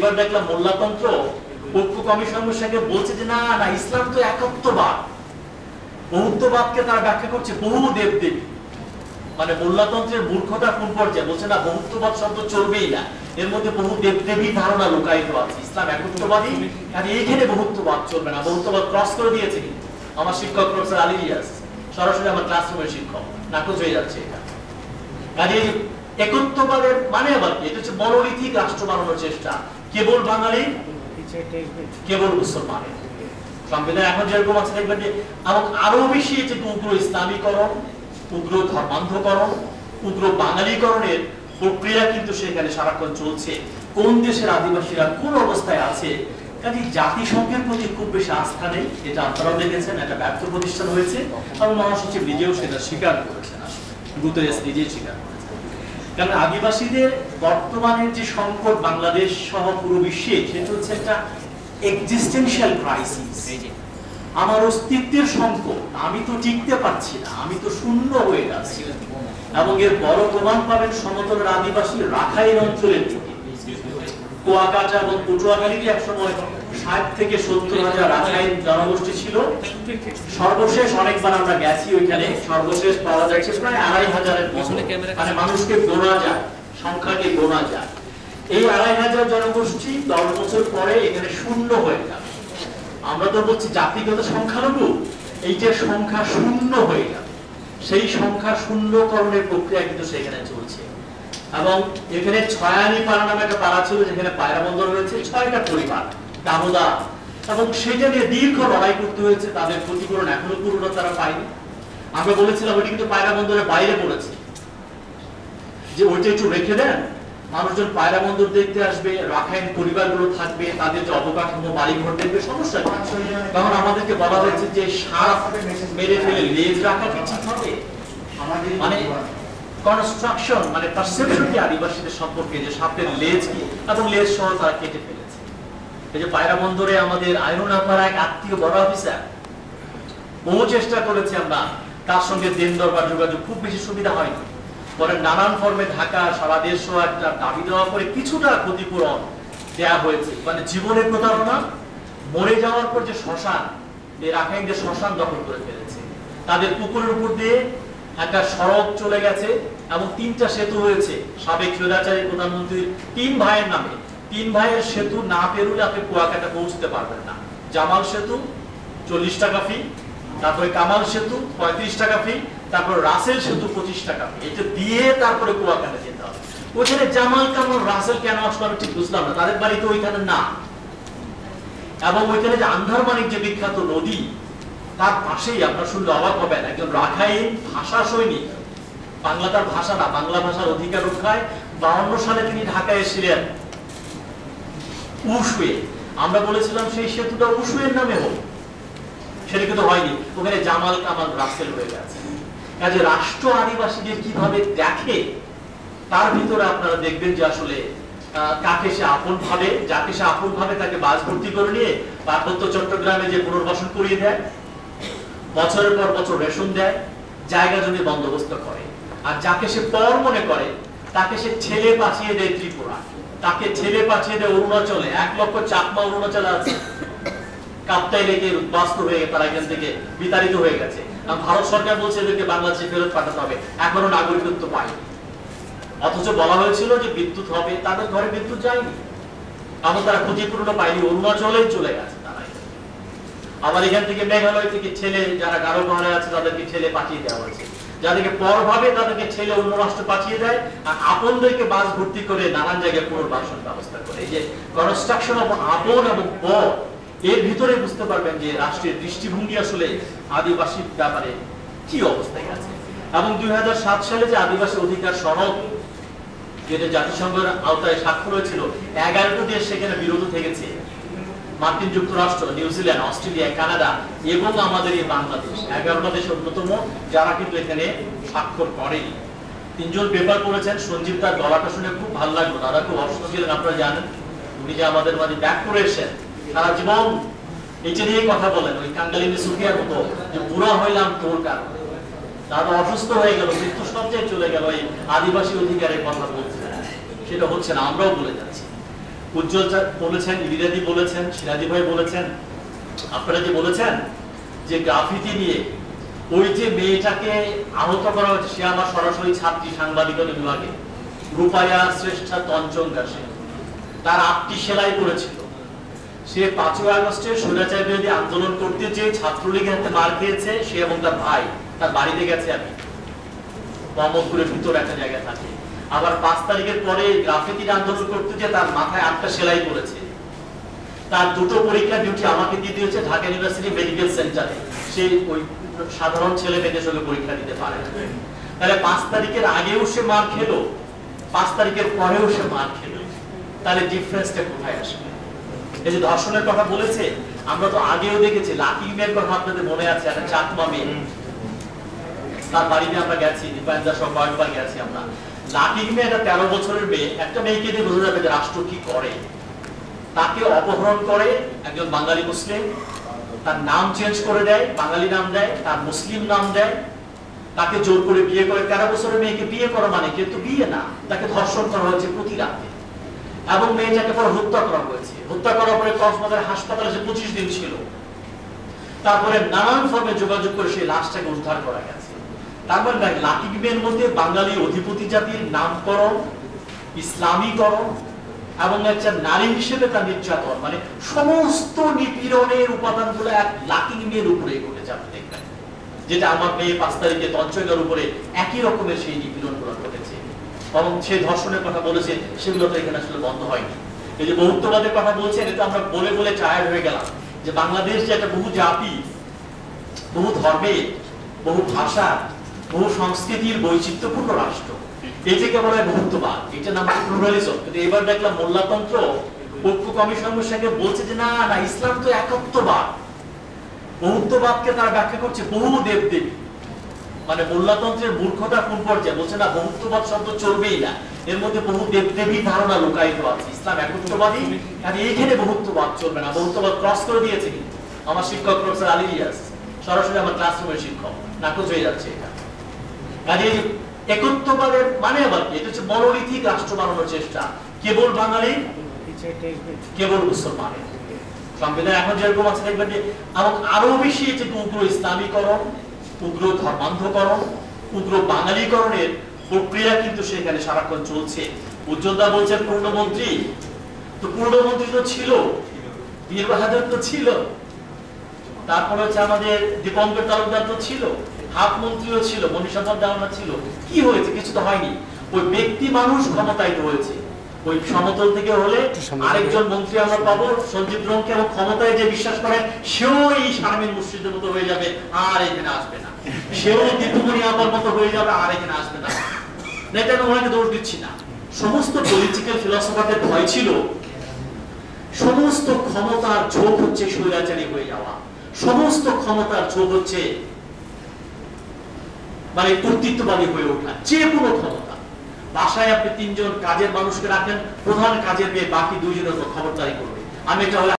এবার দেখলাম মোল্লাতন্ত্র ঐক্য কমিশনের সঙ্গে বলছে যে না না ইসলাম তো একত্ববাদ, বহুত্ববাদকে তারা ব্যাখ্যা করছে বহু দেব দেবী। মানে মোল্লাতন্ত্রের মূর্খতা কোন পর্যায়ে, বলছে না বহুত্ববাদ শব্দ চলবেই না, এর মধ্যে বহু দেব দেবী ধারণা লুকায়িত আছে, ইসলাম একত্ববাদী আর এইখানে বহুত্ববাদ চলবে না, বহুত্ববাদ ক্রস করে দিয়েছে। কিন্তু আমার শিক্ষক প্রফেসর আলী রিয়াজ সরাসরি আমার ক্লাসরুমের শিক্ষক, নাকচ হয়ে যাচ্ছে এটা। কাজে একত্ববাদের মানে আবার কি, এটা হচ্ছে মনোলিথিক রাষ্ট্র বানানোর চেষ্টা, কেবল বাঙালি কেবল মুসলমানের। সংবিধান এখন যেরকম আছে দেখবেন যে এবং আরো বেশি যে উগ্র ইসলামীকরণ, উগ্র ধর্মান্ধকরণ, উগ্র বাঙালিকরণের প্রক্রিয়া কিন্তু সেখানে সারাক্ষণ চলছে। কোন দেশের আদিবাসীরা কোন অবস্থায় আছে, কাজে জাতিসংঘের প্রতি খুব বেশি আস্থা নেই, এটা আপনারাও দেখেছেন, একটা ব্যর্থ প্রতিষ্ঠান হয়েছে এবং মহাসচিব নিজেও সেটা স্বীকার করেছেন, আসলে গুতেরেস নিজেই স্বীকার করেছেন। কারণ আদিবাসীদের বর্তমানের যে সংকট বাংলাদেশ সহ পুরো বিশ্বে, সেটা হচ্ছে একটা এক্সিস্টেনশিয়াল ক্রাইসিস, আমার অস্তিত্বের সংকট, আমি তো টিকতে পারছি না, আমি তো শূন্য হয়ে যাচ্ছি। এবং এর বড় প্রমাণ পাবেন সমতলের আদিবাসী রাখাইন অঞ্চলের দিকে। কুয়াকাটা এবং পটুয়াখালীতে একসময় 60 থেকে 70,000 রাখাইন জনগোষ্ঠী ছিল। সর্বশেষ অনেকবার আমরা গেছি ওইখানে, সর্বশেষ পাওয়া যাচ্ছে প্রায় 2,500-এর মতো, মানে মানুষকে গোনা যায়, সংখ্যাকে গোনা যায়। এই 2,500 জনগোষ্ঠী 10 বছর পরে এখানে শূন্য হয়ে যাবে। আমরা তো বলছি জাতিগত সংখ্যালঘু, এইটার সংখ্যা শূন্য হয়ে যাবে। সেই সংখ্যা শূন্যকরণের প্রক্রিয়া কিন্তু সেখানে চলছে। এবং এখানে ছয়ানি পাড়া নামে একটা পাড়া ছিল, যেখানে পায়রা বন্দর রয়েছে, 6টা পরিবার দামোদা, এবং সেটা নিয়ে দীর্ঘ লড়াই করতে হয়েছে, তাদের ক্ষতিপূরণ এখনো পুরোটা তারা পায়নি। আমরা বলেছিলাম ওইটা কিন্তু পায়রা বন্দরের বাইরে পড়েছে, যে ওইটা একটু রেখে দেন, মানুষজন পায়রা বন্দর দেখতে আসবে, রাখাইন পরিবারগুলো থাকবে, তাদের যে অবকাঠামো বাড়িঘর দেখবে, সমস্যা নেই। তখন আমাদেরকে বলা হয়েছে যে সাপ মেরে ফেলে লেজ রাখা কি ঠিক হবে? মানে কনস্ট্রাকশন, মানে পারসেপশন কি আদিবাসীদের সম্পর্কে, যে সাপের লেজ কি, এবং লেজ সহ তারা কেটে ফেলেছে। এই যে পায়রা বন্দরে আমাদের আইনুনাপাড়া এক আত্মীয় বড় অফিসার, বহু চেষ্টা করেছি আমরা তার সঙ্গে দিন দরবার যোগাযোগ, খুব বেশি সুবিধা হয়নি। পরে নানান ফর্মে ঢাকা সারা দেশ সহ একটা দাবি দেওয়া করে কিছুটা ক্ষতিপূরণ দেয়া হয়েছে। মানে জীবনের প্রতারণা, মরে যাওয়ার পর যে শ্মশান, এই রাখাইনদের শ্মশান দখল করে ফেলেছে, তাদের পুকুরের উপর দিয়ে একটা সড়ক চলে গেছে এবং 3টা সেতু হয়েছে সাবেক স্বৈরাচারী প্রধানমন্ত্রীর 3 ভাইয়ের নামে। 3 ভাইয়ের সেতু না পেরুলে আপনি কুয়াকাটা পৌঁছতে পারবেন না। জামাল সেতু 40 টাকা ফি, তারপরে কামাল সেতু 35 টাকা ফি, তারপর রাসেল সেতু 25 টাকা ফি। এটা দিয়ে তারপরে কুয়াকাটা যেতে হবে। ওখানে জামাল কামাল রাসেল কেন আসলো আমি ঠিক বুঝলাম না, তাদের বাড়ি তো ওইখানে না। এবং ওইখানে যে আন্ধারমানিক যে বিখ্যাত নদী, তার পাশেই আপনার শুনলে অবাক হবেন, একজন রাখাইন ভাষা সৈনিক, বাংলা তার ভাষা না, বাংলা ভাষার অধিকার রক্ষায় 52 সালে তিনি ঢাকায় এসেছিলেন উশুয়ে। আমরা বলেছিলাম সেই সেতুটা উশুয়ের নামে হোক, সেটা কিন্তু হয়নি, ওখানে জামাল কামাল রাসেল হয়ে গেছে। কাজে রাষ্ট্র আদিবাসীদের কিভাবে দেখে, তার ভিতরে আপনারা দেখবেন যে আসলে কাকে সে আপন ভাবে, যাকে সে আপন ভাবে তাকে বাস ভর্তি করে নিয়ে পার্বত্য চট্টগ্রামে যে পুনর্বাসন করিয়ে দেয়, বছরের পর বছর রেশন দেয়, জায়গা জমি বন্দোবস্ত করে। আর যাকে সে পর মনে করে তাকে সে ছেলে পাঠিয়ে দেয় ত্রিপুরা, তাকে ছেলে পাঠিয়ে দেয় অরুণাচলে। 1 লক্ষ চাকমা অরুণাচলে আছে, কাপ্তাই লেগে উদ্বাস্ত হয়ে তারা এখান থেকে বিতাড়িত হয়ে গেছে। ভারত সরকার বলছে এদেরকে বাংলাদেশে ফেরত পাঠাতে হবে, এখনো নাগরিকত্ব পায়নি। অথচ বলা হয়েছিল যে বিদ্যুৎ হবে, তাদের ঘরে বিদ্যুৎ যায়নি, কারণ তারা ক্ষতিপূরণ পায়নি, অরুণাচলেই চলে গেছে তারা। আবার এখান থেকে মেঘালয় থেকে ছেলে যারা গারো পাহাড়ে আছে তাদেরকে ছেলে পাঠিয়ে দেওয়া হয়েছে, যাদেরকে পর ভাবে তাদেরকে ছেলে অন্য রাষ্ট্র পাঠিয়ে দেয়, আর আপনদেরকে বাস ভর্তি করে নানান জায়গায় পুনর্বাসন ব্যবস্থা করে। এই যে কনস্ট্রাকশন অফ আপন এবং পর, এর ভিতরে বুঝতে পারবেন যে রাষ্ট্রের দৃষ্টিভঙ্গি আসলে আদিবাসীর ব্যাপারে কি অবস্থায় আছে। এবং 2007 সালে যে আদিবাসী অধিকার সনদ, যেটা জাতিসংঘের আওতায় স্বাক্ষর হয়েছিল, 11টা দেশ সেখানে বিরত থেকেছে। মার্কিন যুক্তরাষ্ট্র, নিউজিল্যান্ড, অস্ট্রেলিয়া, কানাডা এবং আমাদের এই বাংলাদেশ, 11টা দেশ অন্যতম যারা কিন্তু এখানে স্বাক্ষর করেনি। 3 জন পেপার করেছেন। সঞ্জীব তার গলাটা শুনে খুব ভালো লাগলো, দাদা খুব অসুস্থ ছিলেন আপনারা জানেন, উনি যে আমাদের মাঝে ব্যাক করে এসেছেন, সারা জীবন এইটা নিয়ে কথা বলেন, ওই কাঙ্গালিনী সুফিয়ার মতো যে বুড়া হইলাম তোর কারণে। দাদা অসুস্থ হয়ে গেল, মৃত্যু সজ্জায় চলে গেল, এই আদিবাসী অধিকারের কথা বলছে, সেটা হচ্ছে না, আমরাও বলে যাচ্ছি। উজ্জ্বল বলেছেন, ইলিরাদি বলেছেন, সিরাজি ভাই বলেছেন, আপনারা যে বলেছেন যে গ্রাফিতি নিয়ে ওই যে মেয়েটাকে আহত করা হয়েছে, সে আমার সরাসরি ছাত্রী সাংবাদিকতা বিভাগে, রূপায়া শ্রেষ্ঠা তঞ্চঙ্গা, সে তার 8টি সেলাই করেছিল। সে 5ই আগস্টে স্বৈরাচার বিরোধী আন্দোলন করতে যে ছাত্রলীগের হাতে মার খেয়েছে, সে এবং তার ভাই, তার বাড়িতে গেছে আমি, মোহাম্মদপুরের ভিতরে একটা জায়গায় থাকে। আবার 5 তারিখের পরে গ্রাফিতির আন্দোলন করতে যে তার মাথায় 8টা সেলাই করেছে। তার 2টো পরীক্ষা ডিউটি আমাকে দিয়ে দিয়েছে ঢাকা ইউনিভার্সিটি মেডিকেল সেন্টারে। সে ওই সাধারণ ছেলে মেয়েদের সঙ্গে পরীক্ষা দিতে পারে না। তাহলে 5 তারিখের আগেও সে মার খেলো, 5 তারিখের পরেও সে মার খেলো, তাহলে ডিফারেন্সটা কোথায় আসবে? এই যে ধর্ষণের কথা বলেছে, আমরা তো আগেও দেখেছি, লাকি মেয়ের কথা আপনাদের মনে আছে, একটা চাকমা মেয়ে, তার বাড়িতে আমরা গেছি, দীপায়নদা সব কয়েকবার গেছি আমরা। লাকি মেয়ে একটা 13 বছরের মেয়ে, একটা মেয়েকে দিয়ে বোঝা যাবে যে রাষ্ট্র কি করে। তাকে অপহরণ করে একজন বাঙালি মুসলিম, তার নাম চেঞ্জ করে দেয়, বাঙালি নাম দেয়, তার মুসলিম নাম দেয়, তাকে জোর করে বিয়ে করে। 13 বছরের মেয়েকে বিয়ে করা মানে কিন্তু বিয়ে না, তাকে ধর্ষণ করা হয়েছে প্রতি রাতে, এবং মেয়েটাকে পরে হত্যা করা হয়েছে। হত্যা করার পরে কক্সবাজার হাসপাতালে সে 25 দিন ছিল। তারপরে নানান ফর্মে যোগাযোগ করে সেই লাশটাকে উদ্ধার করা গেছে। তারপরে লাকি বিবের মধ্যে বাঙালি অধিপতি জাতির নামকরণ, ইসলামীকরণ এবং একটা নারী হিসেবে তার নির্যাতন, মানে সমস্ত নিপীড়নের উপাদানগুলো এক লাকি বিবের উপরে ঘটে যাবে দেখবেন। যেটা আমার মেয়ে 5 তারিখে তঞ্চঙ্গার উপরে একই রকমের সেই নিপীড়নগুলো ঘটেছে, এবং সেই ধর্ষণের কথা বলেছে, সেগুলো তো এখানে আসলে বন্ধ হয়নি। এই যে বহুত্ববাদের কথা বলছেন, এটা আমরা বলে বলে টায়ার্ড হয়ে গেলাম যে বাংলাদেশ যে একটা বহু জাতি, বহু ধর্মের, বহু ভাষা, বহু সংস্কৃতির বৈচিত্র্যপূর্ণ রাষ্ট্র, এটাকে বলা হয় বহুত্ববাদ, এটা নাম প্লুরালিজম। কিন্তু এবার দেখলাম মোল্লাতন্ত্র ঐক্য কমিশনের সঙ্গে বলছে যে না না, ইসলাম তো একত্ববাদ। বহুত্ববাদকে তারা ব্যাখ্যা করছে বহু দেবদেবী, মানে মোল্লাতন্ত্রের মূর্খতা কোন পর্যায়ে, বলছে না বহুত্ববাদ শব্দ চলবেই না, এর মধ্যে বহু দেবদেবীর ধারণা লুকায়িত আছে। ইসলাম একত্ববাদী, আর এইখানে বহুত্ববাদ চলবে না, বহুত্ববাদ ক্রস করে দিয়েছে। কিন্তু আমার শিক্ষক প্রফেসর আলী রিয়াজ, সরাসরি আমার ক্লাসরুমের শিক্ষক, নাকচ হয়ে যাচ্ছে এটা। কাজে একত্ববাদের মানে আবার কি? এটা হচ্ছে মনোলিথিক রাষ্ট্র বানানোর চেষ্টা, কেবল বাঙালি, কেবল মুসলমানের। সংবিধান এখন যেরকম আছে দেখবেন যে, এবং আরো বেশি যে উগ্র ইসলামীকরণ, উগ্র ধর্মান্ধকরণ, উগ্র বাঙালিকরণের প্রক্রিয়া কিন্তু সেখানে সারাক্ষণ চলছে। উজ্জ্বলদা বলছেন পূর্ণমন্ত্রী, তো পূর্ণমন্ত্রী তো ছিল, বীর বাহাদুর তো ছিল, তারপরে হচ্ছে আমাদের দীপঙ্কর তালুকদার তো ছিল, হাফ মন্ত্রীও ছিল, মনীষা দেওয়ানা ছিল। কি হয়েছে? কিছু তো হয়নি। ওই ব্যক্তি মানুষ ক্ষমতায়িত হয়েছে। ওই সমতল থেকে হলে আরেকজন মন্ত্রী আমরা পাবো সঞ্জীব রংকে, এবং ক্ষমতায় যে বিশ্বাস করে সেও এই শারমিন মুর্শিদের মতো হয়ে যাবে, আর এখানে আসবে না। সেও দীপুমণি আপার মতো হয়ে যাবে, আর এখানে আসবে না। এটা আমি ওনাকে দোষ দিচ্ছি না। সমস্ত পলিটিক্যাল ফিলসফারদের ভয় ছিল সমস্ত ক্ষমতার ঝোঁক হচ্ছে স্বৈরাচারী হয়ে যাওয়া, সমস্ত ক্ষমতার ঝোঁক হচ্ছে মানে কর্তৃত্ববাদী হয়ে ওঠা। যে কোনো ক্ষমতা, বাসায় আপনি 3 জন কাজের মানুষকে রাখেন, প্রধান কাজের মেয়ে বাকি 2 জনের খবরদারি করবে। আমি এটা